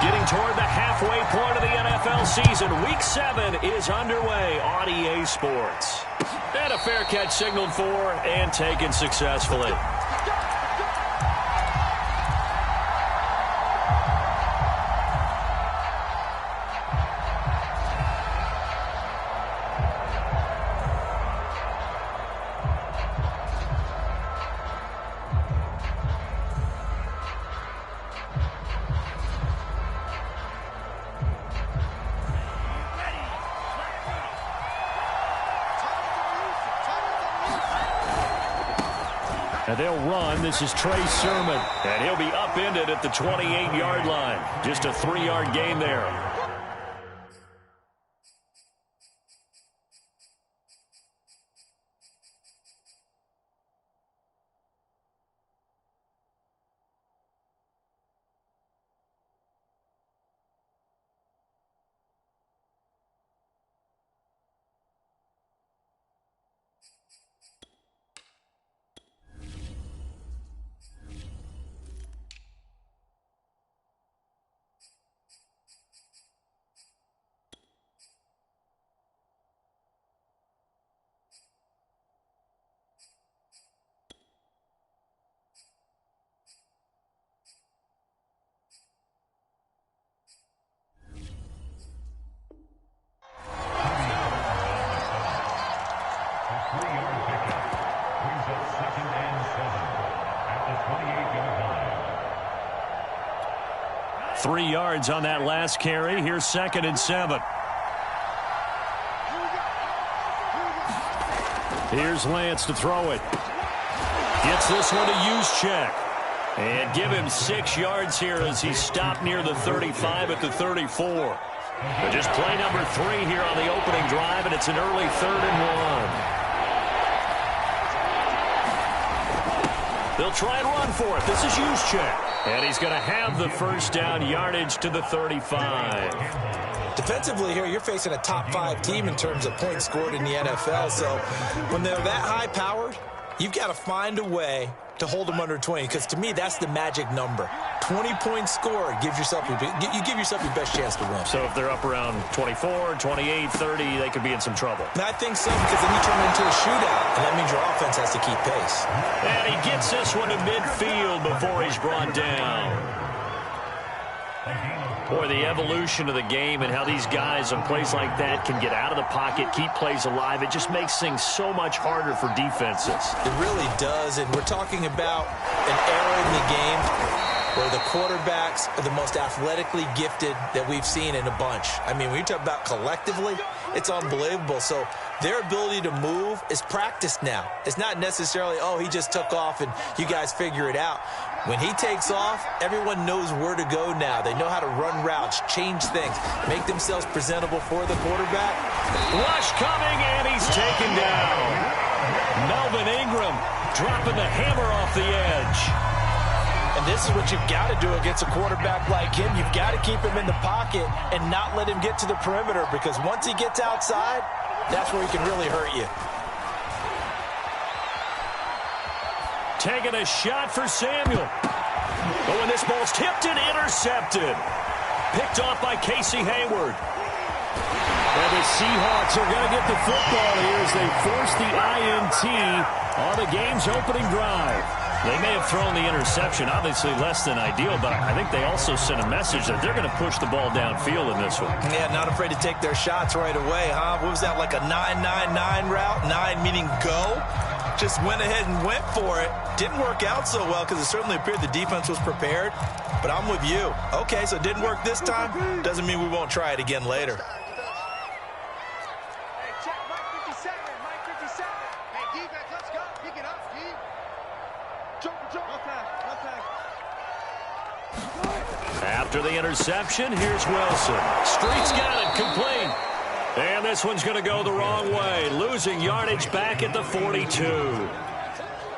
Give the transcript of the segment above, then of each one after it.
Getting toward the halfway point of the NFL season. Week 7 is underway on EA Sports. And a fair catch signaled for and taken successfully. And they'll run. This is Trey Sermon. And he'll be upended at the 28-yard line. Just a 3-yard gain there. Three yards on that last carry. Here's 2nd and 7. Here's Lance to throw it. Gets this one to Juszczyk. And give him 6 yards here as he stopped near the 35 at the 34. But just play number 3 here on the opening drive, and it's an early 3rd and 1. They'll try and run for it. This is Juszczyk. And he's going to have the first down yardage to the 35. Defensively here, you're facing a top 5 team in terms of points scored in the NFL. So when they're that high-powered, you've got to find a way to hold them under 20, because to me, that's the magic number. 20 points scored, you give yourself your best chance to win. So if they're up around 24, 28, 30, they could be in some trouble. And I think so, because then you turn it into a shootout, and that means your offense has to keep pace. And he gets this one to midfield before he's brought down. Boy, the evolution of the game and how these guys on plays like that can get out of the pocket, keep plays alive, it just makes things so much harder for defenses. It really does, and we're talking about an era in the game where the quarterbacks are the most athletically gifted that we've seen in a bunch. I mean, when you talk about collectively, it's unbelievable. So their ability to move is practiced now. It's not necessarily, oh, he just took off and you guys figure it out. When he takes off, everyone knows where to go now. They know how to run routes, change things, make themselves presentable for the quarterback. Rush coming, and he's taken down. Melvin Ingram dropping the hammer off the edge. And this is what you've got to do against a quarterback like him. You've got to keep him in the pocket and not let him get to the perimeter, because once he gets outside, that's where he can really hurt you. Taking a shot for Samuel. Oh, and this ball's tipped and intercepted. Picked off by Casey Hayward. And the Seahawks are going to get the football here as they force the INT on the game's opening drive. They may have thrown the interception, obviously less than ideal, but I think they also sent a message that they're going to push the ball downfield in this one. Yeah, not afraid to take their shots right away, huh? What was that, like a 9-9-9 route? 9 meaning go? Just went ahead and went for it. Didn't work out so well because it certainly appeared the defense was prepared. But I'm with you. Okay, so it didn't work this time. Doesn't mean we won't try it again later. Hey, check Mike 57. Mike 57. Hey, defense, let's go. Pick it up, Steve. Jump. Okay. After the interception, here's Wilson. Street's got it, complete. And this one's going to go the wrong way, losing yardage back at the 42.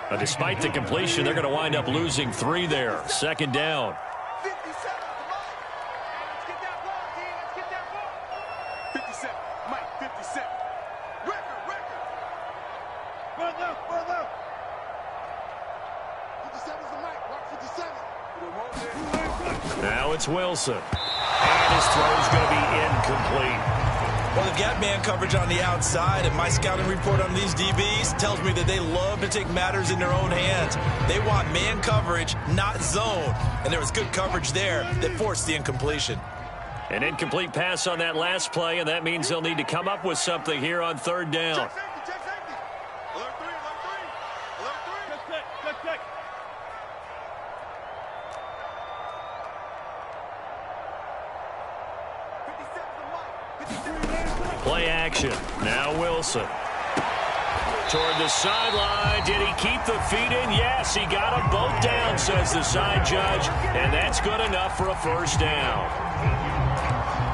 But despite the completion, they're going to wind up losing 3 there. 2nd down. 57, come on. Let's get that ball, team. Let's get that ball. 57, Mike 57. Record. Run left. 57's the Mike. Mark 57. Now it's Wilson. And his throw is going to be incomplete. Well, they've got man coverage on the outside, and my scouting report on these DBs tells me that they love to take matters in their own hands. They want man coverage, not zone. And there was good coverage there that forced the incompletion. An incomplete pass on that last play, and that means they'll need to come up with something here on third down. Check safety. Alert 3, alert 3. Alert 3. Check. Play action. Now Wilson. Toward the sideline. Did he keep the feet in? Yes, he got them both down, says the side judge. And that's good enough for a first down.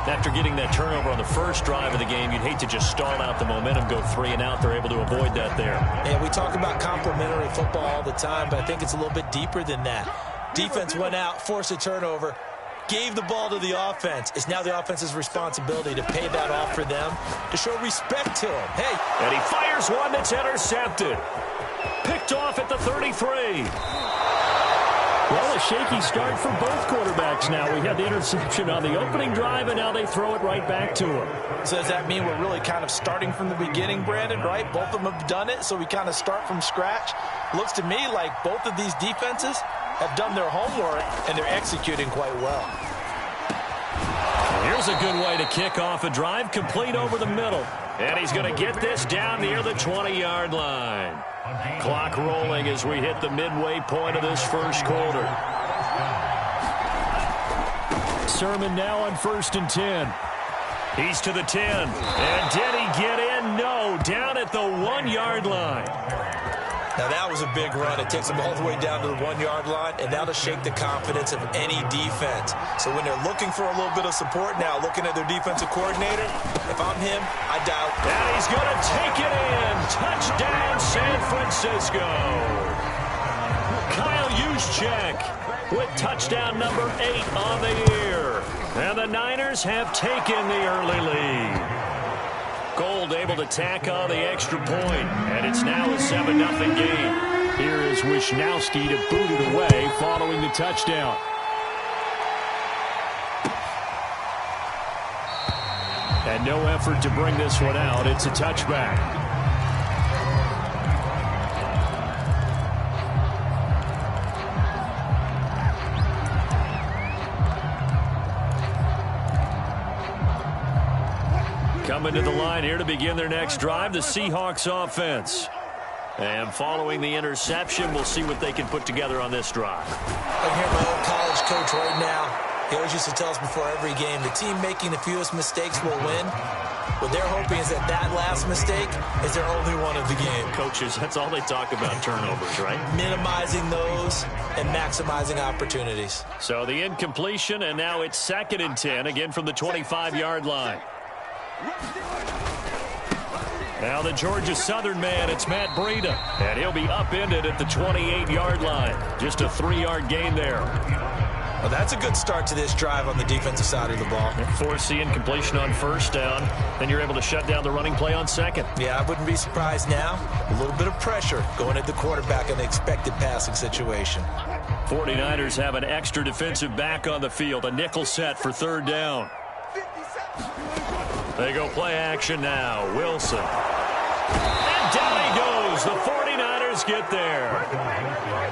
After getting that turnover on the first drive of the game, you'd hate to just stall out the momentum, go 3 and out. They're able to avoid that there. Yeah, we talk about complementary football all the time, but I think it's a little bit deeper than that. Defense went out, forced a turnover, gave the ball to the offense. It's now the offense's responsibility to pay that off for them, to show respect to them. Hey. And he fires one that's intercepted. Picked off at the 33. Well, a shaky start for both quarterbacks now. We had the interception on the opening drive, and now they throw it right back to him. So does that mean we're really kind of starting from the beginning, Brandon, right? Both of them have done it, so we kind of start from scratch. Looks to me like both of these defenses have done their homework, and they're executing quite well. Here's a good way to kick off a drive, complete over the middle. And he's going to get this down near the 20-yard line. Clock rolling as we hit the midway point of this first quarter. Sermon now on 1st and 10. He's to the 10. And did he get in? No. Down at the 1-yard line. Now, that was a big run. It takes them all the way down to the 1-yard line, and now to shake the confidence of any defense. So when they're looking for a little bit of support now, looking at their defensive coordinator, if I'm him, I doubt. And he's going to take it in. Touchdown, San Francisco. Kyle Juszczyk with touchdown number 8 on the year. And the Niners have taken the early lead. Gold able to tack on the extra point, and it's now a 7-0 game. Here is Wisnowski to boot it away following the touchdown. And no effort to bring this one out. It's a touchback. Coming to the line here to begin their next drive, the Seahawks offense. And following the interception, we'll see what they can put together on this drive. I hear my old college coach right now. He always used to tell us before every game, the team making the fewest mistakes will win. What they're hoping is that that last mistake is their only one of the game. Coaches, that's all they talk about, turnovers, right? Minimizing those and maximizing opportunities. So the incompletion, and now it's 2nd and 10, again from the 25-yard line. Now the Georgia Southern man, it's Matt Breida, and he'll be upended at the 28-yard line. Just a 3-yard gain there. Well, that's a good start to this drive on the defensive side of the ball. Force the incompletion on 1st down, then you're able to shut down the running play on 2nd. Yeah, I wouldn't be surprised now. A little bit of pressure going at the quarterback in an expected passing situation. 49ers have an extra defensive back on the field, a nickel set for 3rd down. They go play action now. Wilson. And down he goes. The 49ers get there.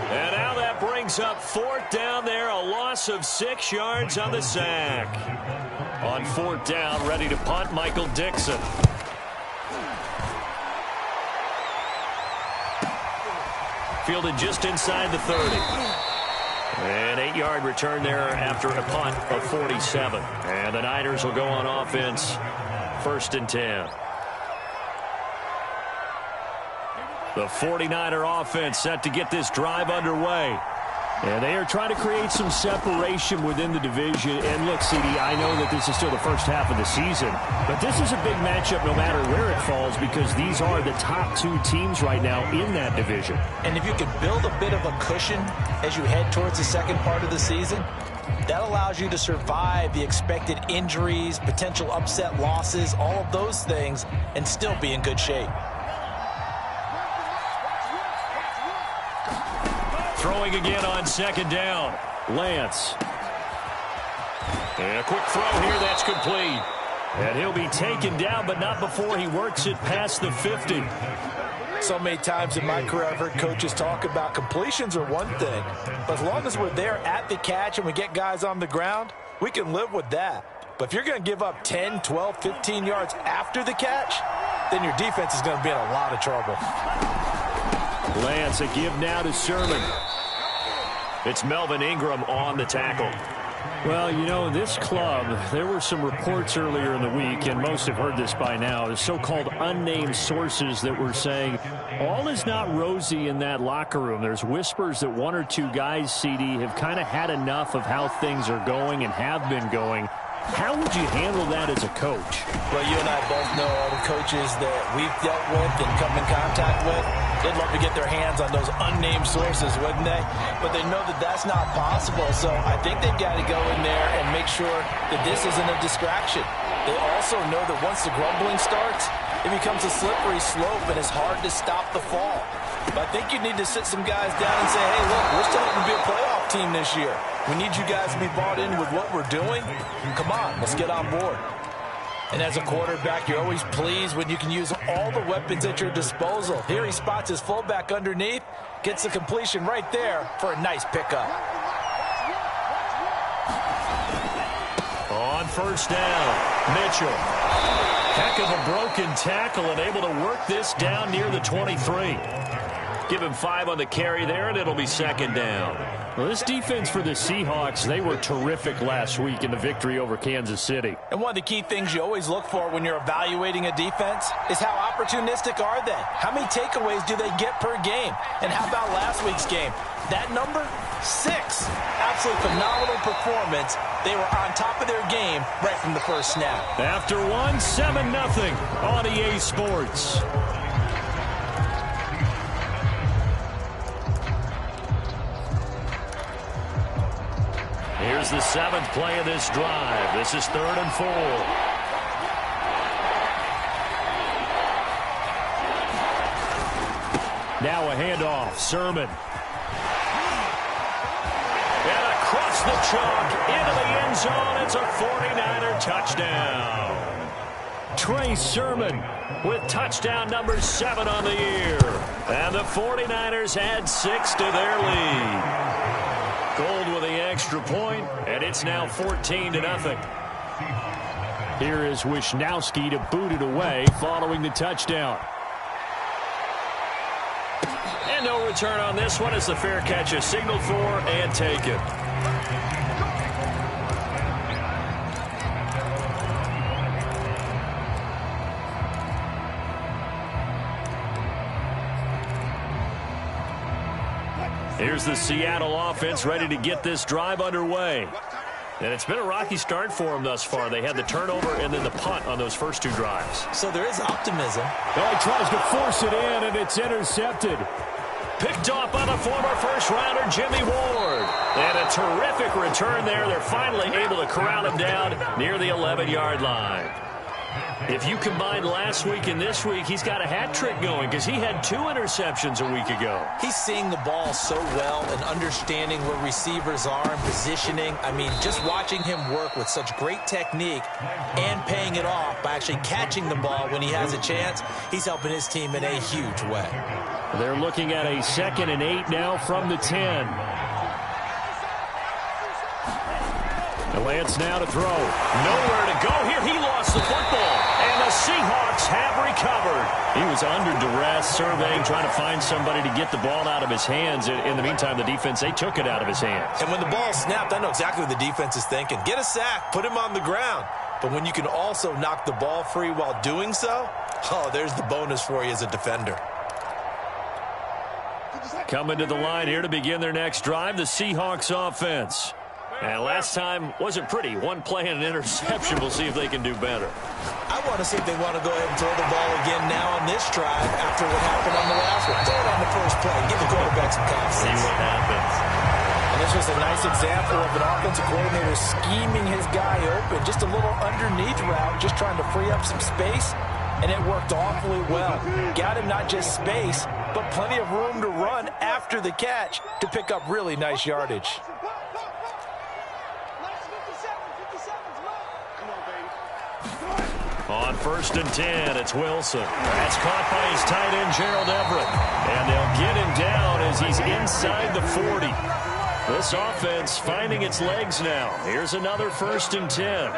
And now that brings up 4th down there. A loss of 6 yards on the sack. On 4th down, ready to punt, Michael Dixon. Fielded just inside the 30. An 8-yard return there after a punt of 47. And the Niners will go on offense, 1st and 10. The 49er offense set to get this drive underway. And they are trying to create some separation within the division. And look, CD, I know that this is still the first half of the season, but this is a big matchup no matter where it falls because these are the top 2 teams right now in that division. And if you could build a bit of a cushion as you head towards the second part of the season, that allows you to survive the expected injuries, potential upset losses, all of those things, and still be in good shape. Throwing again on 2nd down. Lance. And a quick throw here, that's complete. And he'll be taken down, but not before he works it past the 50. So many times in my career I've heard coaches talk about completions are one thing, but as long as we're there at the catch and we get guys on the ground, we can live with that. But if you're going to give up 10, 12, 15 yards after the catch, then your defense is going to be in a lot of trouble. Lance, a give now to Sermon. It's Melvin Ingram on the tackle. Well, you know, this club, there were some reports earlier in the week, and most have heard this by now, the so-called unnamed sources that were saying all is not rosy in that locker room. There's whispers that one or two guys, CD, have kind of had enough of how things are going and have been going. How would you handle that as a coach? Well, you and I both know all the coaches that we've dealt with and come in contact with. They'd love to get their hands on those unnamed sources, wouldn't they? But they know that that's not possible, so I think they've got to go in there and make sure that this isn't a distraction. They also know that once the grumbling starts, it becomes a slippery slope, and it's hard to stop the fall. But I think you need to sit some guys down and say, hey, look, we're still going to be a playoff team this year. We need you guys to be bought in with what we're doing. Come on, let's get on board. And as a quarterback, you're always pleased when you can use all the weapons at your disposal. Here he spots his fullback underneath, gets the completion right there for a nice pickup. On first down, Mitchell. Heck of a broken tackle and able to work this down near the 23. Give him 5 on the carry there, and it'll be second down. Well, this defense for the Seahawks, they were terrific last week in the victory over Kansas City. And one of the key things you always look for when you're evaluating a defense is how opportunistic are they? How many takeaways do they get per game? And how about last week's game? That number? 6. Absolutely phenomenal performance. They were on top of their game right from the first snap. After one, 7-0 on EA Sports. Here's the 7th play of this drive. This is 3rd and 4. Now a handoff. Sermon. And across the chalk into the end zone. It's a 49er touchdown. Trey Sermon with touchdown number 7 on the year. And the 49ers add 6 to their lead. Gold with the extra point, and it's now 14-0. Here is Wisnowski to boot it away following the touchdown. And no return on this one as the fair catch is signaled for and taken. Here's the Seattle offense ready to get this drive underway. And it's been a rocky start for them thus far. They had the turnover and then the punt on those first 2 drives. So there is optimism. Oh, he tries to force it in, and it's intercepted. Picked off by the former first-rounder Jimmy Ward. And a terrific return there. They're finally able to corral him down near the 11-yard line. If you combine last week and this week, he's got a hat trick going because he had 2 interceptions a week ago. He's seeing the ball so well and understanding where receivers are and positioning. I mean, just watching him work with such great technique and paying it off by actually catching the ball when he has a chance, he's helping his team in a huge way. They're looking at a 2nd and 8 now from the 10. Lance now to throw. Nowhere to go here. He lost the football. And the Seahawks have recovered. He was under duress, surveying, trying to find somebody to get the ball out of his hands. In the meantime, the defense, they took it out of his hands. And when the ball snapped, I know exactly what the defense is thinking. Get a sack. Put him on the ground. But when you can also knock the ball free while doing so, oh, there's the bonus for you as a defender. Coming to the line here to begin their next drive, the Seahawks offense. And last time wasn't pretty. 1 play and an interception. We'll see if they can do better. I want to see if they want to go ahead and throw the ball again now on this drive after what happened on the last one. Throw it on the first play. Give the quarterback some confidence. See what happens. And this was a nice example of an offensive coordinator scheming his guy open. Just a little underneath route, just trying to free up some space. And it worked awfully well. Got him not just space, but plenty of room to run after the catch to pick up really nice yardage. On 1st and 10, it's Wilson. That's caught by his tight end, Gerald Everett. And they'll get him down as he's inside the 40. This offense finding its legs now. Here's another 1st and 10.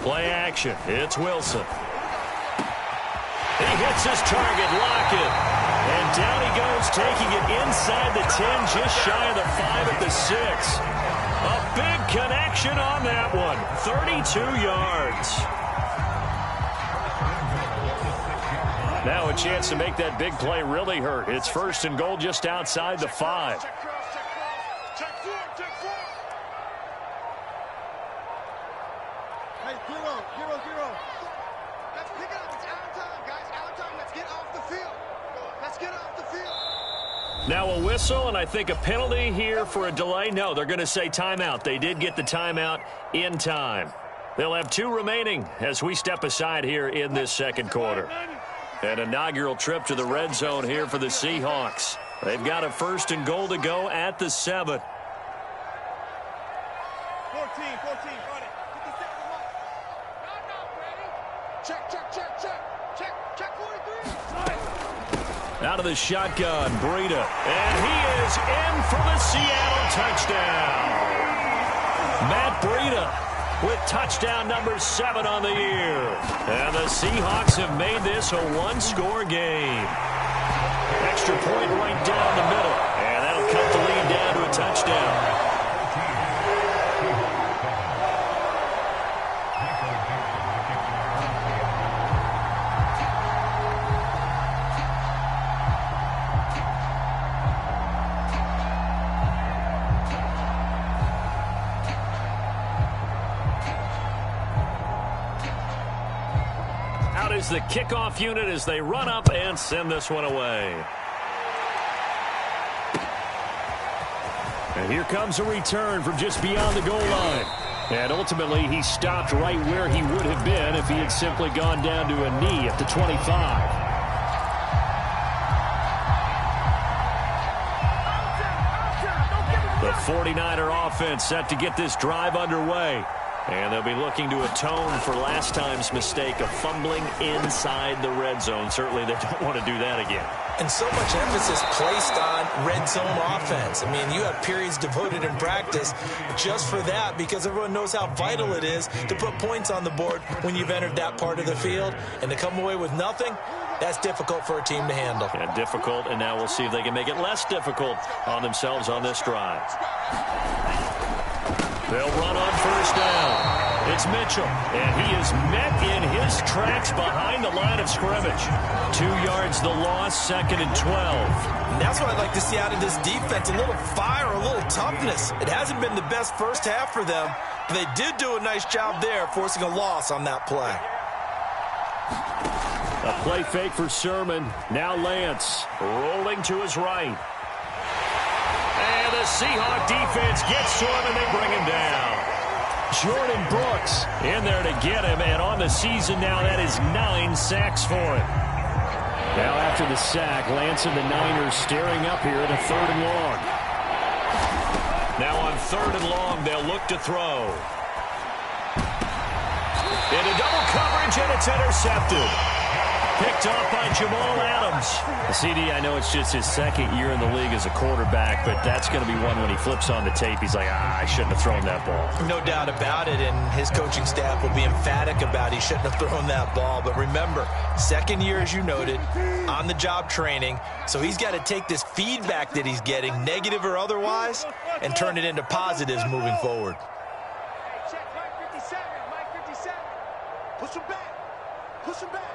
Play action. It's Wilson. He hits his target, Lockett. And down he goes, taking it inside the 10, just shy of the 5 at the 6. A big connection on that one. 32 yards. Now a chance to make that big play really hurt. It's 1st and goal just outside the 5. Now a whistle, and I think a penalty here for a delay. No, they're going to say timeout. They did get the timeout in time. They'll have 2 remaining as we step aside here in this second quarter. An inaugural trip to the red zone here for the Seahawks. They've got a 1st and goal to go at the 7. 14, run it. 57, check, 43. Out of the shotgun, Breida. And he is in for the Seattle touchdown. Matt Breida with touchdown number 7 on the year. And the Seahawks have made this a 1-score game. Extra point right down the middle. And that'll cut the lead down to a touchdown. Is the kickoff unit as they run up and send this one away. And here comes a return from just beyond the goal line. And ultimately, he stopped right where he would have been if he had simply gone down to a knee at the 25. The 49er offense set to get this drive underway. And they'll be looking to atone for last time's mistake of fumbling inside the red zone. Certainly they don't want to do that again. And so much emphasis placed on red zone offense. I mean, you have periods devoted in practice just for that because everyone knows how vital it is to put points on the board when you've entered that part of the field. And to come away with nothing, that's difficult for a team to handle. Yeah, difficult, and now we'll see if they can make it less difficult on themselves on this drive. They'll run on 1st down. It's Mitchell, and he is met in his tracks behind the line of scrimmage. 2 yards the loss, 2nd and 12. And that's what I'd like to see out of this defense, a little fire, a little toughness. It hasn't been the best first half for them, but they did do a nice job there, forcing a loss on that play. A play fake for Sermon. Now Lance rolling to his right. And the Seahawk defense gets to him, and they bring him down. Jordan Brooks in there to get him, and on the season now, that is 9 sacks for him. Now after the sack, Lance and the Niners staring up here at a 3rd and long. Now on 3rd and long, they'll look to throw. Into double coverage, and it's intercepted. Picked off by Jamal Adams. CD, I know it's just his 2nd year in the league as a quarterback, but that's going to be one when he flips on the tape, he's like, I shouldn't have thrown that ball. No doubt about it, and his coaching staff will be emphatic about he shouldn't have thrown that ball. But remember, 2nd year, as you noted, on-the-job training, so he's got to take this feedback that he's getting, negative or otherwise, and turn it into positives moving forward. Hey, check Mike 57, Mike 57. Push him back. Push him back.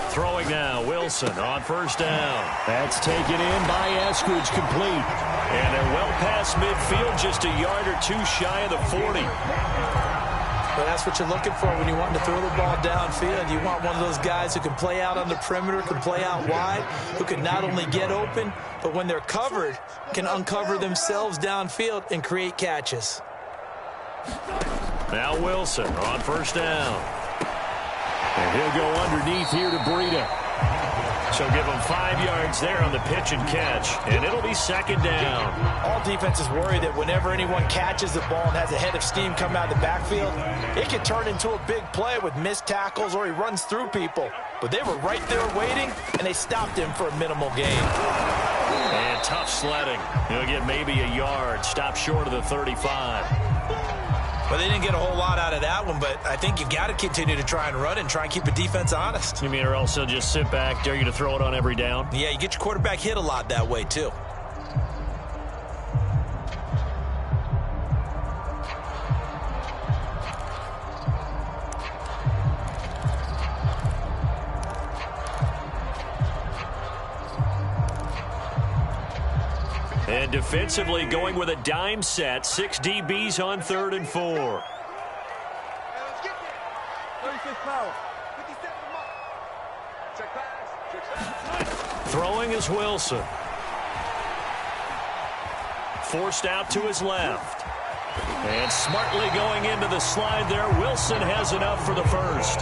Throwing now, Wilson on 1st down. That's taken in by Eskridge, complete. And they're well past midfield, just a yard or 2 shy of the 40. Well, that's what you're looking for when you want to throw the ball downfield. You want one of those guys who can play out on the perimeter, can play out wide, who can not only get open, but when they're covered, can uncover themselves downfield and create catches. Now Wilson on 1st down. And he'll go underneath here to Breida. So give him 5 yards there on the pitch and catch, and it'll be second down. All defenses worry that whenever anyone catches the ball and has a head of steam come out of the backfield, it can turn into a big play with missed tackles or he runs through people. But they were right there waiting, and they stopped him for a minimal gain. And tough sledding. He'll get maybe a yard. Stop short of the 35. Well, they didn't get a whole lot out of that one, but I think you've got to continue to try and run and try and keep the defense honest. You mean or else they'll just sit back, dare you to throw it on every down? Yeah, you get your quarterback hit a lot that way, too. And defensively going with a dime set. 6 DBs on 3rd and 4. Hey, let's get there. 35th power. 57 mark. Check pass. Check pass. Throwing is Wilson. Forced out to his left. And smartly going into the slide there. Wilson has enough for the first.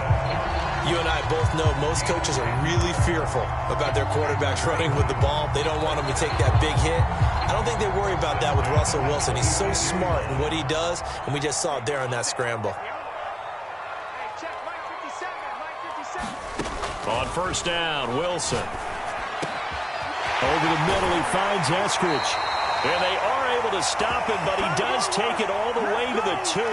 You and I both know most coaches are really fearful about their quarterbacks running with the ball. They don't want them to take that big hit. I don't think they worry about that with Russell Wilson. He's so smart in what he does, and we just saw it there on that scramble. Hey, check Mike 57. Mike 57. On first down, Wilson. Over the middle, he finds Eskridge. And they are able to stop him, but he does take it all the way to the 2.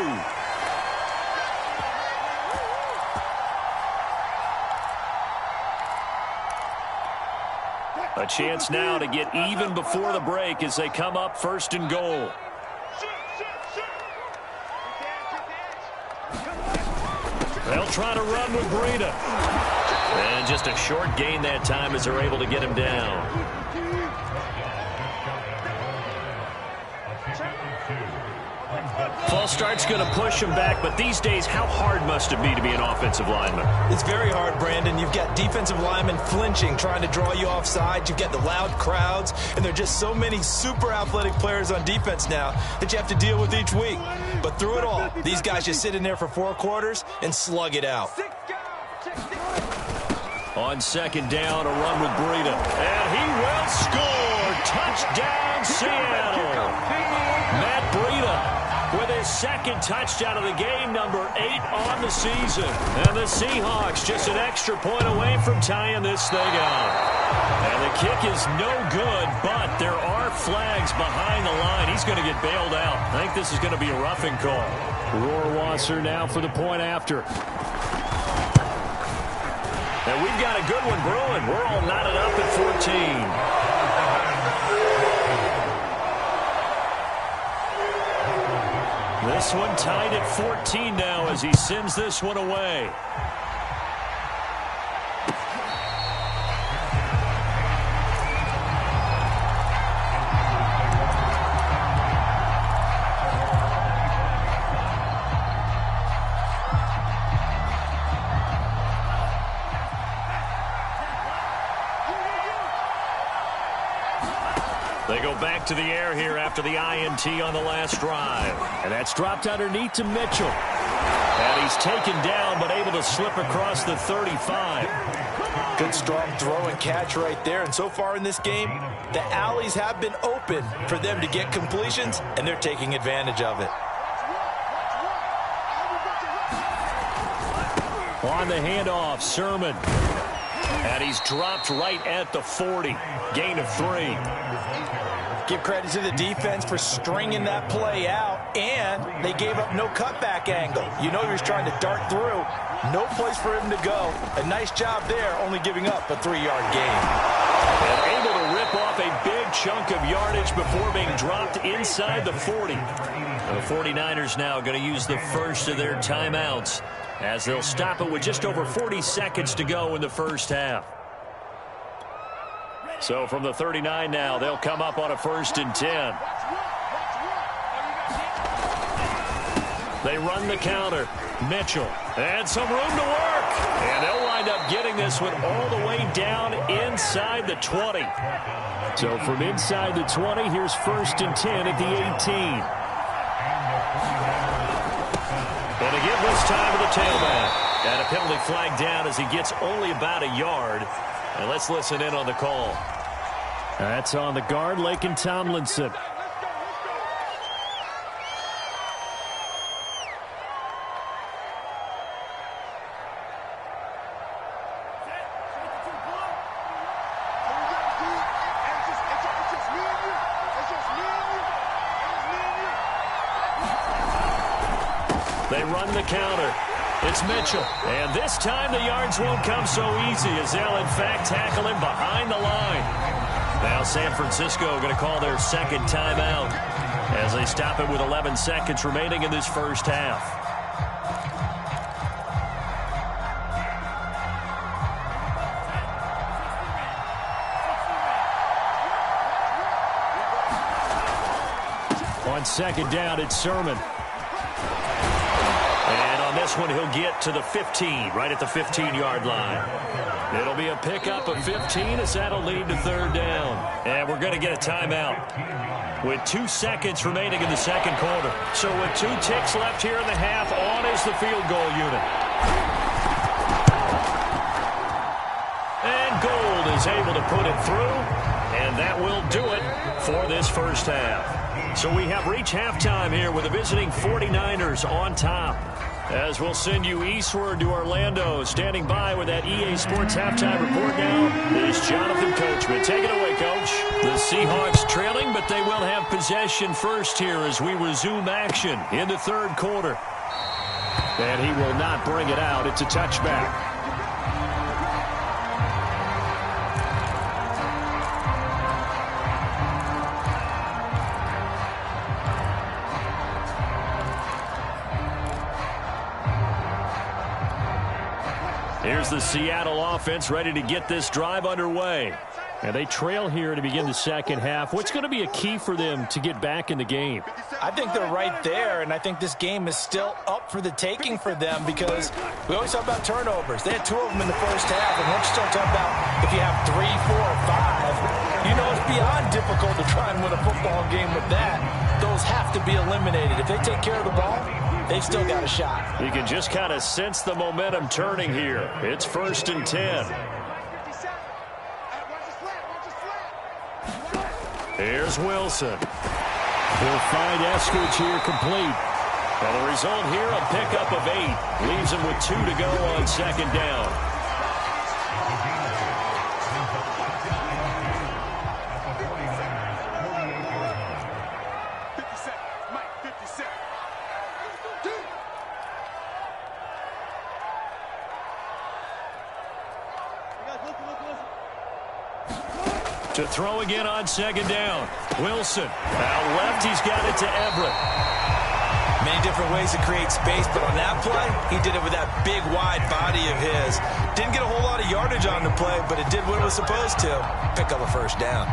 A chance now to get even before the break as they come up 1st and goal. They'll try to run with Breida. And just a short gain that time as they're able to get him down. False start's going to push him back, but these days, how hard must it be to be an offensive lineman? It's very hard, Brandon. You've got defensive linemen flinching, trying to draw you off sides. You've got the loud crowds, and there are just so many super athletic players on defense now that you have to deal with each week. But through it all, these guys just sit in there for 4 quarters and slug it out. On 2nd down, a run with Breida. And he will score. Touchdown, Seattle. Matt Breida with his 2nd touchdown of the game, number 8 on the season. And the Seahawks just an extra point away from tying this thing up. And the kick is no good, but there are flags behind the line. He's going to get bailed out. I think this is going to be a roughing call. Rohrwasser now for the point after. And we've got a good one brewing. We're all knotted up at 14. This one tied at 14 now as he sends this one away. They go back to the air here after the INT on the last drive. And that's dropped underneath to Mitchell. And he's taken down, but able to slip across the 35. Good strong throw and catch right there. And so far in this game, the alleys have been open for them to get completions, and they're taking advantage of it. On the handoff, Sermon. And he's dropped right at the 40. Gain of 3. Give credit to the defense for stringing that play out, and they gave up no cutback angle. You know he was trying to dart through. No place for him to go. A nice job there, only giving up a 3-yard gain. And able to rip off a big chunk of yardage before being dropped inside the 40. The 49ers now going to use the first of their timeouts as they'll stop it with just over 40 seconds to go in the first half. So from the 39 now, they'll come up on a 1st and 10. They run the counter. Mitchell. And some room to work. And they'll wind up getting this one all the way down inside the 20. So from inside the 20, here's 1st and 10 at the 18. And again this time with the tailback. And a penalty flag down as he gets only about a yard. And let's listen in on the call. That's on the guard, Laken Tomlinson. They run the counter. It's Mitchell. And this time the yards won't come so easy as they'll, in fact, tackle him behind the line. Now San Francisco going to call their second timeout as they stop it with 11 seconds remaining in this first half. On second down, it's Sermon. And on this one, he'll get to the 15, right at the 15-yard line. It'll be a pickup of 15 as that'll lead to third down. And we're going to get a timeout with 2 seconds remaining in the second quarter. So with 2 ticks left here in the half, on is the field goal unit. And Gold is able to put it through, and that will do it for this first half. So we have reached halftime here with the visiting 49ers on top. As we'll send you eastward to Orlando. Standing by with that EA Sports halftime report now is Jonathan Coachman. Take it away, Coach. The Seahawks trailing, but they will have possession first here as we resume action in the third quarter. And he will not bring it out. It's a touchback. Here's the Seattle offense ready to get this drive underway. And they trail here to begin the second half. What's going to be a key for them to get back in the game? I think they're right there, and I think this game is still up for the taking for them because we always talk about turnovers. They had 2 of them in the first half, and once you start talking about if you have 3, 4, 5, you know it's beyond difficult to try and win a football game with that. Those have to be eliminated. If they take care of the ball, they've still got a shot. You can just kind of sense the momentum turning here. It's 1st and 10. Here's Wilson. He'll find Eskridge here complete. And the result here, a pickup of 8. Leaves him with 2 to go on second down. To throw again on second down. Wilson. Out left, he's got it to Everett. Many different ways to create space, but on that play, he did it with that big, wide body of his. Didn't get a whole lot of yardage on the play, but it did what it was supposed to. Pick up a first down.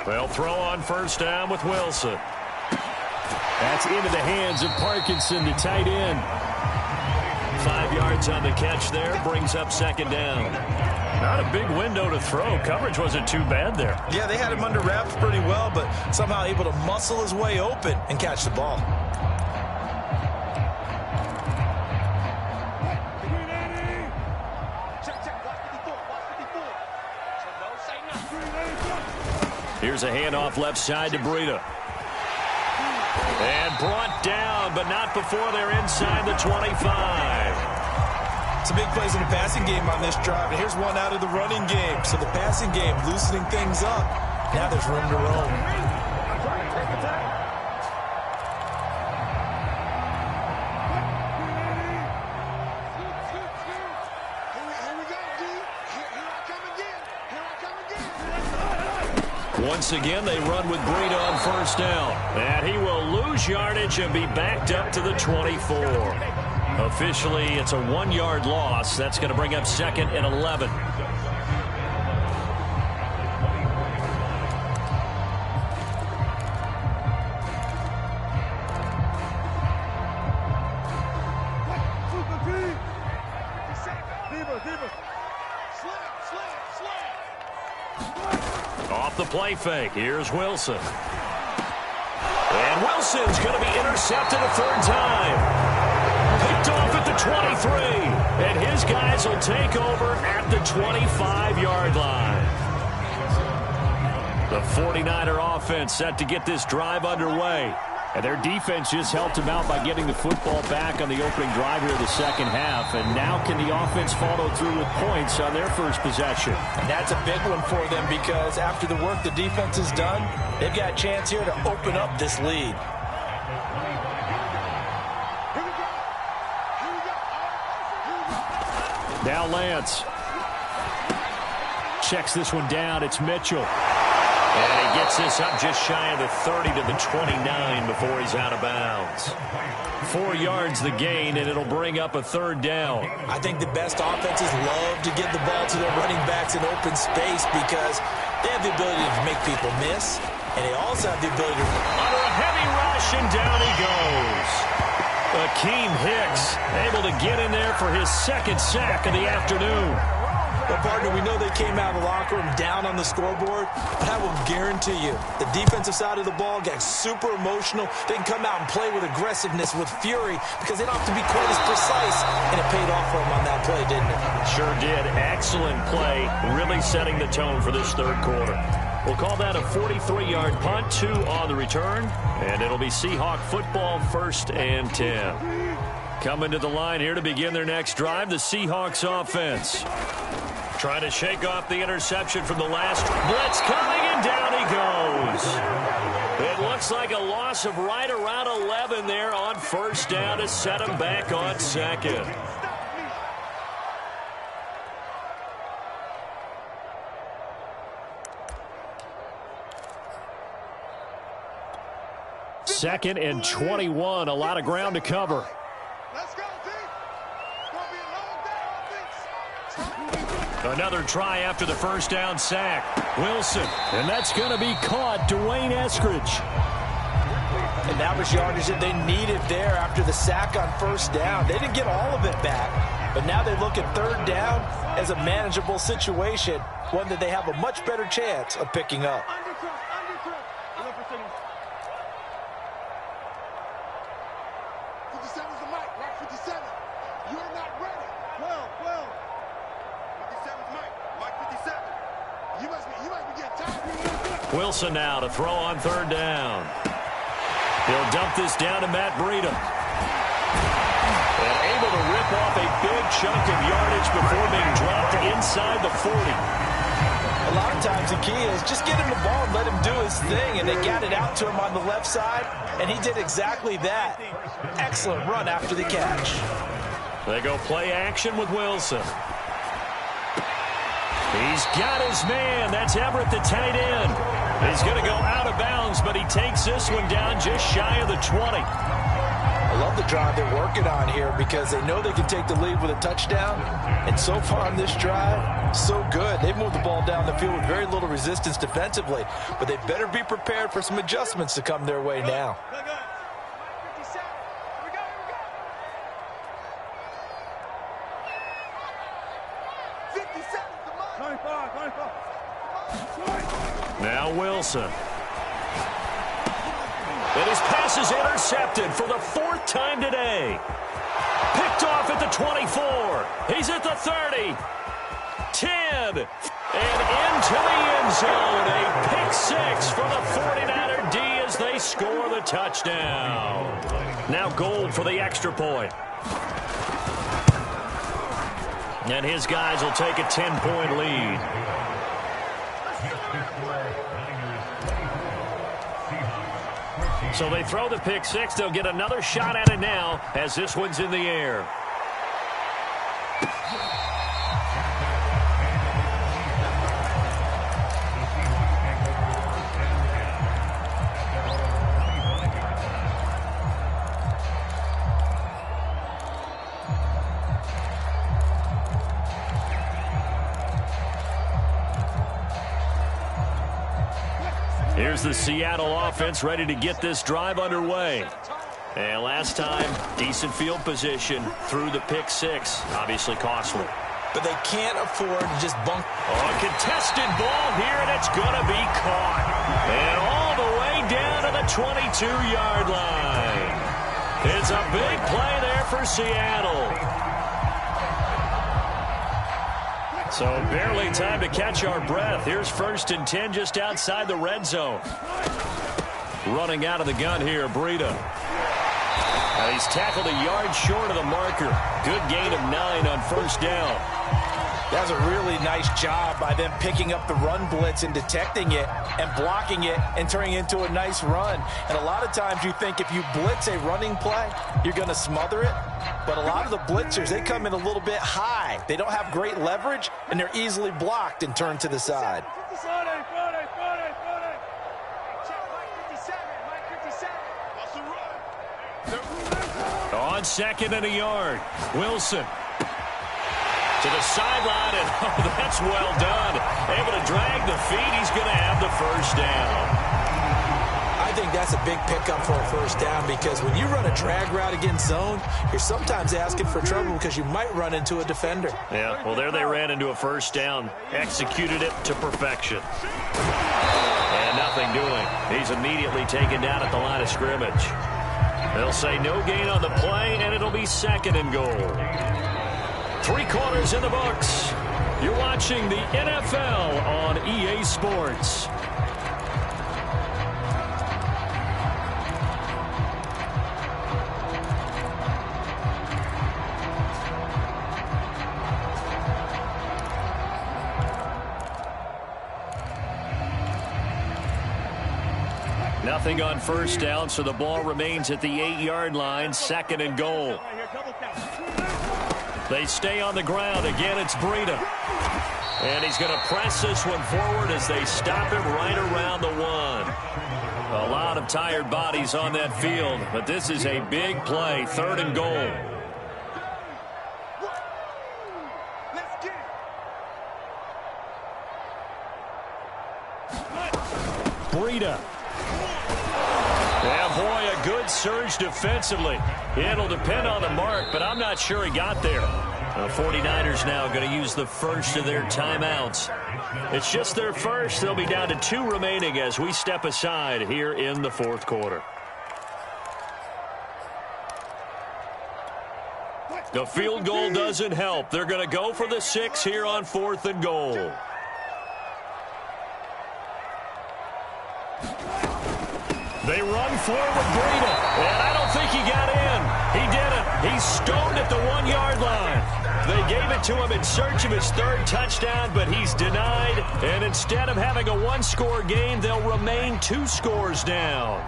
They'll throw on first down with Wilson. That's into the hands of Parkinson, the tight end. 5 yards on the catch there, brings up second down. Not a big window to throw. Coverage wasn't too bad there. Yeah, they had him under wraps pretty well, but somehow able to muscle his way open and catch the ball. Here's a handoff left side to Breida. And brought down, but not before they're inside the 25. Some big plays in the passing game on this drive, and here's one out of the running game. So the passing game loosening things up. Now there's room to roam. Once again, they run with Breida on first down. And he will lose yardage and be backed up to the 24. Officially, it's a 1-yard loss. That's going to bring up 2nd and 11. off the play fake. Here's Wilson. And Wilson's going to be intercepted a third time. Picked off at the 23. And his guys will take over at the 25-yard line. The 49er offense set to get this drive underway. And their defense just helped them out by getting the football back on the opening drive here of the second half. And now can the offense follow through with points on their first possession? And that's a big one for them because after the work the defense has done, they've got a chance here to open up this lead. Now Lance checks this one down. It's Mitchell. And he gets this up just shy of the 30 to the 29 before he's out of bounds. 4 yards the gain, and it'll bring up a third down. I think the best offenses love to get the ball to their running backs in open space because they have the ability to make people miss, and they also have the ability to... Under a heavy rush, and down he goes. Akeem Hicks able to get in there for his second sack of the afternoon. Well, partner, we know they came out of the locker room down on the scoreboard, but I will guarantee you the defensive side of the ball got super emotional. They can come out and play with aggressiveness, with fury, because they don't have to be quite as precise, and it paid off for them on that play, didn't it? Sure did. Excellent play, really setting the tone for this third quarter. We'll call that a 43-yard punt, 2 on the return, and it'll be Seahawk football, 1st and 10. Coming to the line here to begin their next drive, the Seahawks offense. Trying to shake off the interception from the last blitz coming, and down he goes. It looks like a loss of right around 11 there on first down to set him back on second. Second and 21, a lot of ground to cover. Let's go, team. It's going to be a long day on offense. Another try after the first down sack. Wilson. And that's going to be caught. Dwayne Eskridge. And that was yardage that they needed there after the sack on first down. They didn't get all of it back, but now they look at third down as a manageable situation, one that they have a much better chance of picking up. Wilson now to throw on third down. He'll dump this down to Matt Breida. And able to rip off a big chunk of yardage before being dropped inside the 40. A lot of times the key is just get him the ball and let him do his thing, and they got it out to him on the left side, and he did exactly that. Excellent run after the catch. They go play action with Wilson. He's got his man. That's Everett, the tight end. He's going to go out of bounds, but he takes this one down just shy of the 20. I love the drive they're working on here because they know they can take the lead with a touchdown. And so far on this drive, so good. They've moved the ball down the field with very little resistance defensively, but they better be prepared for some adjustments to come their way now. Now Wilson. And his pass is intercepted for the 4th time today. Picked off at the 24. He's at the 30. 10. And into the end zone. A pick 6 for the 49er D as they score the touchdown. Now Gold for the extra point. And his guys will take a 10-point lead. So they throw the pick 6. They'll get another shot at it now as this one's in the air. Here's the Seattle offense ready to get this drive underway. And last time, decent field position through the pick 6. Obviously costly. but they can't afford to just bunk. Oh, a contested ball here, and it's going to be caught. And all the way down to the 22-yard line. It's a big play there for Seattle. So barely time to catch our breath. Here's 1st and 10 just outside the red zone. Running out of the gun here, Breida. He's tackled a yard short of the marker. Good gain of 9 on 1st down. That was a really nice job by them picking up the run blitz and detecting it and blocking it and turning it into a nice run. And a lot of times you think if you blitz a running play, you're going to smother it. But a lot of the blitzers, they come in a little bit high. They don't have great leverage, and they're easily blocked and turned to the side. On 2nd and a yard, Wilson. To the sideline, and oh, that's well done. Able to drag the feet. He's going to have the 1st down. I think that's a big pickup for a 1st down because when you run a drag route against zone, you're sometimes asking for trouble because you might run into a defender. Yeah, well, there they ran into a 1st down. Executed it to perfection. And nothing doing. He's immediately taken down at the line of scrimmage. They'll say no gain on the play, and it'll be 2nd and goal. 3 quarters in the books. You're watching the NFL on EA Sports. Nothing on 1st down, so the ball remains at the 8-yard line. 2nd and goal. They stay on the ground. Again, it's Breida. And he's going to press this one forward as they stop him right around the 1. A lot of tired bodies on that field, but this is a big play. 3rd and goal. Breida. Yeah, boy, a good surge defensively. It'll depend on the mark, but I'm not sure he got there. The 49ers now going to use the first of their timeouts. It's just their first. They'll be down to 2 remaining as we step aside here in the 4th quarter. The field goal doesn't help. They're going to go for the 6 here on 4th and goal. They run forward with Breida, and I don't think he got in. He didn't. He's stoned at the 1-yard line. They gave it to him in search of his 3rd touchdown, but he's denied. And instead of having a 1-score game, they'll remain 2 scores down.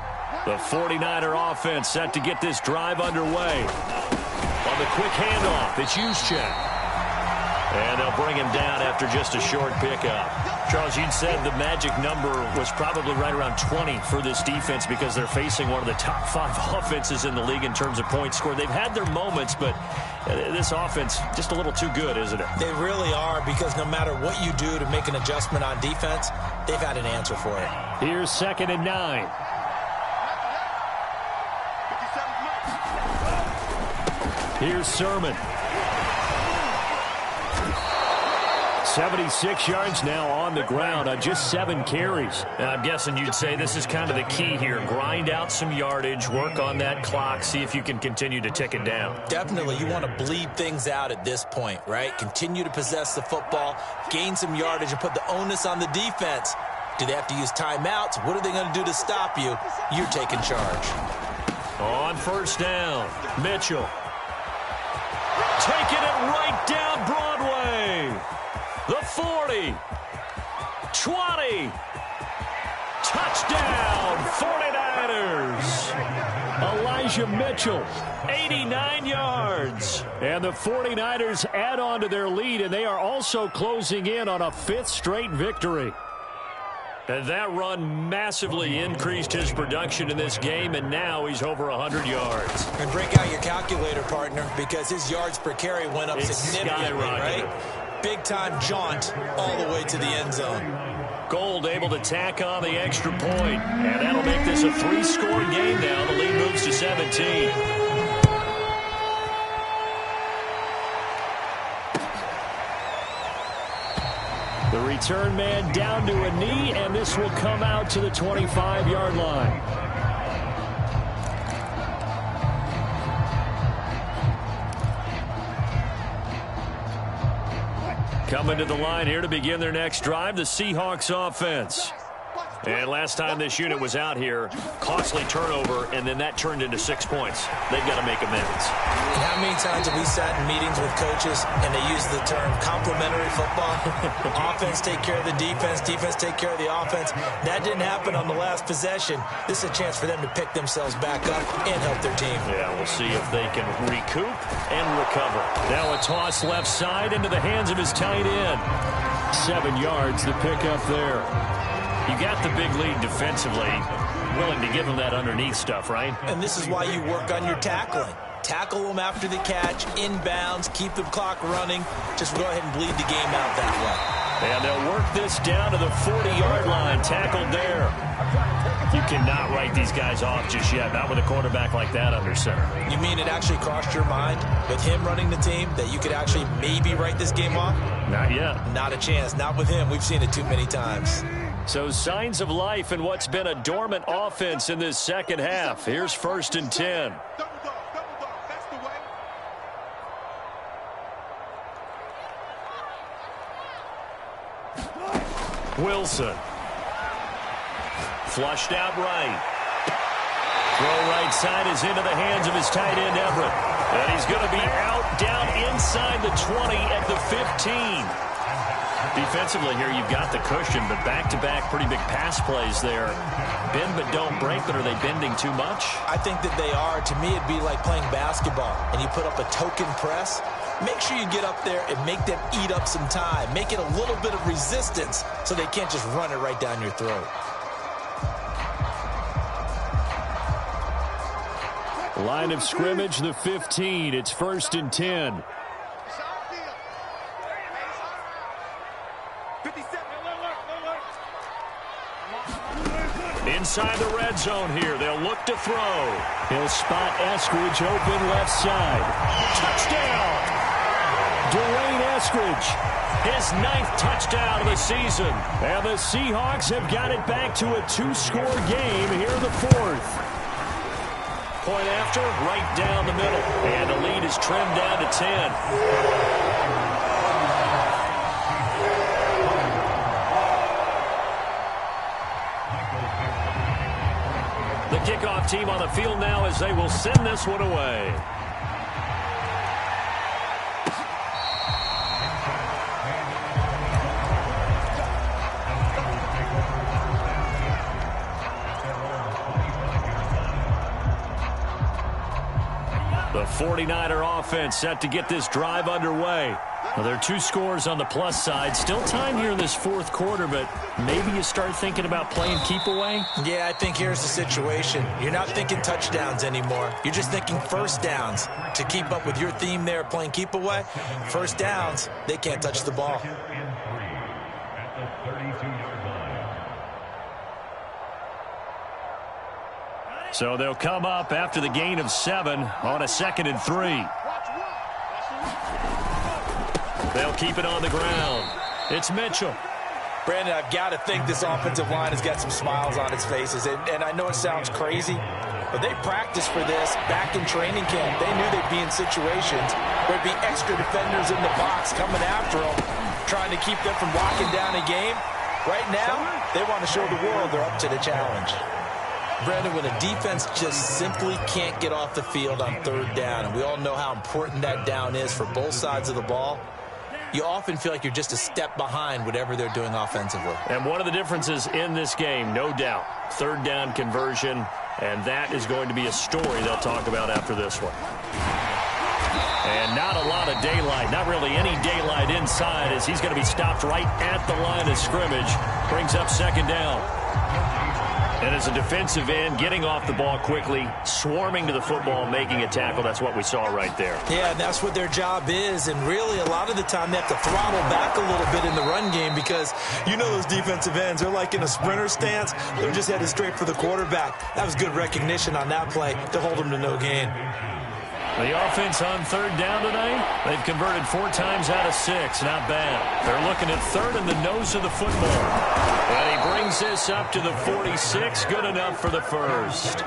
The 49er offense set to get this drive underway. On the quick handoff, it's Juszczyk. And they'll bring him down after just a short pickup. Charles, you'd said the magic number was probably right around 20 for this defense because they're facing one of the top 5 offenses in the league in terms of points scored. They've had their moments, but this offense just a little too good, isn't it? They really are because no matter what you do to make an adjustment on defense, they've had an answer for it. Here's 2nd and 9. Here's Sermon. 76 yards now on the ground on just 7 carries. I'm guessing you'd say this is kind of the key here. Grind out some yardage, work on that clock, see if you can continue to tick it down. Definitely, you want to bleed things out at this point, right? Continue to possess the football, gain some yardage, and put the onus on the defense. Do they have to use timeouts? What are they going to do to stop you? You're taking charge. On 1st down, Mitchell. Taking it right down Broadway. The 40, 20, touchdown, 49ers. Elijah Mitchell, 89 yards. And the 49ers add on to their lead, and they are also closing in on a 5th straight victory. And that run massively increased his production in this game, and now he's over 100 yards. And break out your calculator, partner, because his yards per carry went up significantly, right? Big-time jaunt all the way to the end zone. Gold able to tack on the extra point, and that'll make this a 3-score game now. The lead moves to 17. The return man down to a knee, and this will come out to the 25-yard line. Coming to the line here to begin their next drive, the Seahawks offense. And last time this unit was out here, costly turnover, and then that turned into 6 points. They've got to make amends. And how many times have we sat in meetings with coaches and they use the term complementary football? Offense take care of the defense, defense take care of the offense. That didn't happen on the last possession. This is a chance for them to pick themselves back up and help their team. Yeah, we'll see if they can recoup and recover. Now a toss left side into the hands of his tight end. 7 yards, the pickup there. You got the big lead defensively, willing to give them that underneath stuff, right? And this is why you work on your tackling. Tackle them after the catch, inbounds, keep the clock running. Just go ahead and bleed the game out that way. And they'll work this down to the 40-yard line, tackled there. You cannot write these guys off just yet, not with a quarterback like that under center. You mean it actually crossed your mind with him running the team that you could actually maybe write this game off? Not yet. Not a chance. Not with him. We've seen it too many times. So signs of life in what's been a dormant offense in this second half. Here's 1st and 10. Double dog, that's the way. Wilson. Flushed out right. Throw right side is into the hands of his tight end, Everett. And he's going to be out down inside the 20 at the 15. Defensively here, you've got the cushion, but back-to-back pretty big pass plays there. Bend but don't break, but are they bending too much? I think that they are. To me, it'd be like playing basketball, and you put up a token press. Make sure you get up there and make them eat up some time. Make it a little bit of resistance so they can't just run it right down your throat. Line of scrimmage, the 15. It's 1st and 10. Inside the red zone here. They'll look to throw. He'll spot Eskridge open left side. Touchdown! Dwayne Eskridge, his 9th touchdown of the season. And the Seahawks have got it back to a 2-score game here in the 4th. Point after, right down the middle. And the lead is trimmed down to 10. The kickoff team on the field now as they will send this one away. The 49er offense set to get this drive underway. Well, there are 2 scores on the plus side. Still time here in this 4th quarter, but maybe you start thinking about playing keep away? Yeah, I think here's the situation. You're not thinking touchdowns anymore. You're just thinking first downs. To keep up with your theme there, playing keep away, first downs, they can't touch the ball. So they'll come up after the gain of 7 on a 2nd and 3. They'll keep it on the ground. It's Mitchell. Brandon, I've got to think this offensive line has got some smiles on its faces. And I know it sounds crazy, but they practiced for this back in training camp. They knew they'd be in situations where there'd be extra defenders in the box coming after them, trying to keep them from locking down a game. Right now, they want to show the world they're up to the challenge. Brandon, when a defense just simply can't get off the field on 3rd down, and we all know how important that down is for both sides of the ball, you often feel like you're just a step behind whatever they're doing offensively. And one of the differences in this game, no doubt, 3rd down conversion, and that is going to be a story they'll talk about after this one. And not a lot of daylight, not really any daylight inside, as he's going to be stopped right at the line of scrimmage. Brings up 2nd down. And as a defensive end, getting off the ball quickly, swarming to the football, making a tackle, that's what we saw right there. Yeah, that's what their job is. And really, a lot of the time, they have to throttle back a little bit in the run game because you know those defensive ends, they're like in a sprinter stance. They're just headed straight for the quarterback. That was good recognition on that play to hold them to no gain. The offense on third down tonight, they've converted 4 times out of 6. Not bad. They're looking at third in the nose of the football. And he brings this up to the 46. Good enough for the first.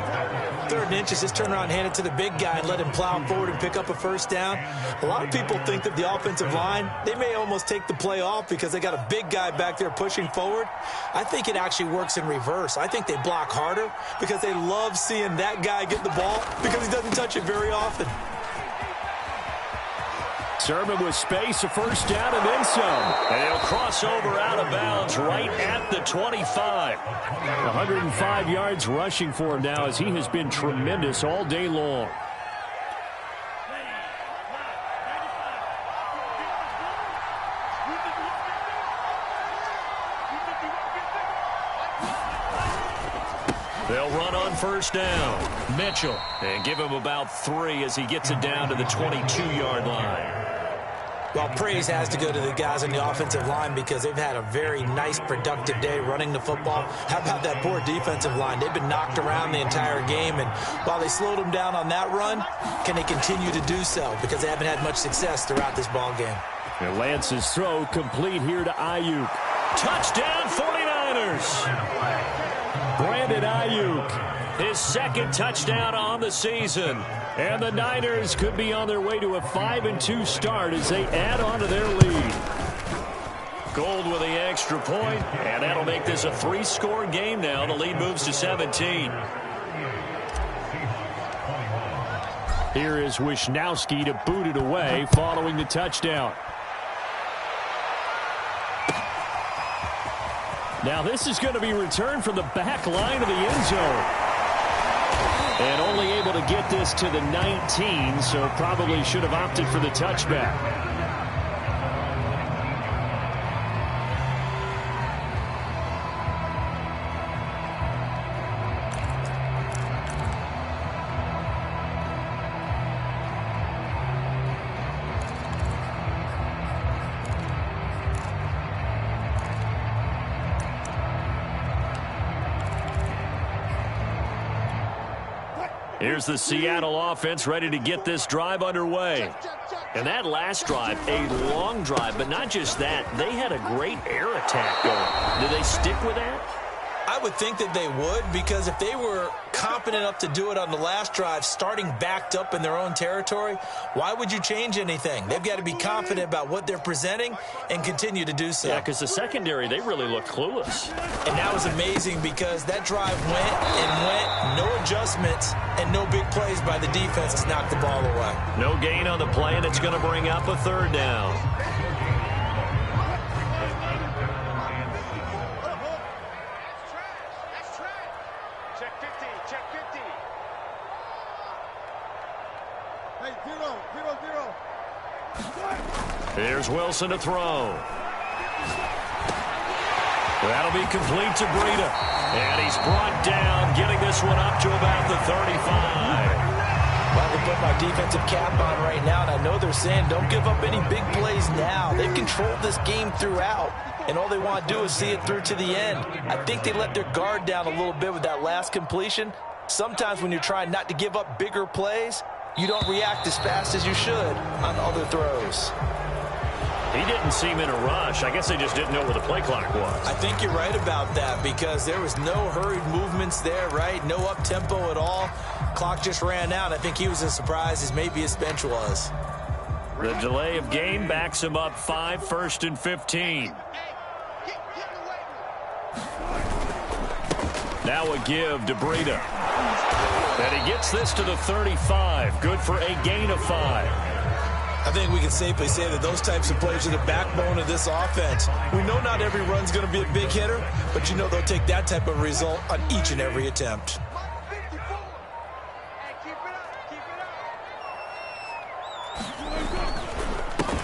3rd and inches, just turn around and hand it to the big guy and let him plow forward and pick up a first down. A lot of people think that the offensive line, they may almost take the play off because they got a big guy back there pushing forward. I think it actually works in reverse. I think they block harder because they love seeing that guy get the ball because he doesn't touch it very often. Sermon with space, a first down and then some. And he'll cross over out of bounds right at the 25. 105 yards rushing for him now as he has been tremendous all day long. They'll run on first down. Mitchell. And give him about 3 as he gets it down to the 22-yard line. Well, praise has to go to the guys on the offensive line because they've had a very nice, productive day running the football. How about that poor defensive line? They've been knocked around the entire game, and while they slowed them down on that run, can they continue to do so? Because they haven't had much success throughout this ball game. And Lance's throw complete here to Ayuk. Touchdown, 49ers! Brandon Ayuk, his 2nd touchdown on the season. And the Niners could be on their way to a 5-2 start as they add on to their lead. Gold with the extra point, and that'll make this a 3-score game now. The lead moves to 17. Here is Wisnowski to boot it away following the touchdown. Now this is going to be returned from the back line of the end zone. And only able to get this to the 19, so probably should have opted for the touchback. Here's the Seattle offense ready to get this drive underway. And that last drive, a long drive, but not just that. They had a great air attack going. Do they stick with that? I would think that they would, because if they were confident enough to do it on the last drive, starting backed up in their own territory, why would you change anything? They've got to be confident about what they're presenting and continue to do so. Yeah, because the secondary, they really look clueless. And that was amazing because that drive went and went, no adjustments and no big plays by the defense to knock the ball away. No gain on the play, and it's going to bring up a 3rd down. Here's Wilson to throw. That'll be complete to Breida. And he's brought down, getting this one up to about the 35. Well, they put my defensive cap on right now, and I know they're saying don't give up any big plays now. They've controlled this game throughout, and all they want to do is see it through to the end. I think they let their guard down a little bit with that last completion. Sometimes when you're trying not to give up bigger plays, you don't react as fast as you should on other throws. He didn't seem in a rush. I guess they just didn't know where the play clock was. I think you're right about that because there was no hurried movements there, right? No up-tempo at all. Clock just ran out. I think he was as surprised as maybe his bench was. The delay of game backs him up 5, 1st and 15. Now a give to Breida. And he gets this to the 35. Good for a gain of 5. I think we can safely say that those types of plays are the backbone of this offense. We know not every run's going to be a big hitter, but you know they'll take that type of result on each and every attempt.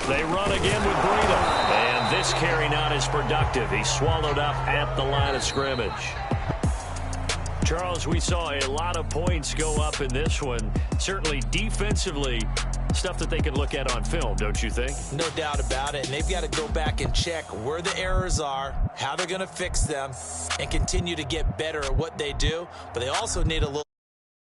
They run again with Breida. And this carry not as productive. He's swallowed up at the line of scrimmage. Charles, we saw a lot of points go up in this one. Certainly defensively, stuff that they can look at on film, don't you think? No doubt about it. And they've got to go back and check where the errors are, how they're going to fix them, and continue to get better at what they do. But they also need a little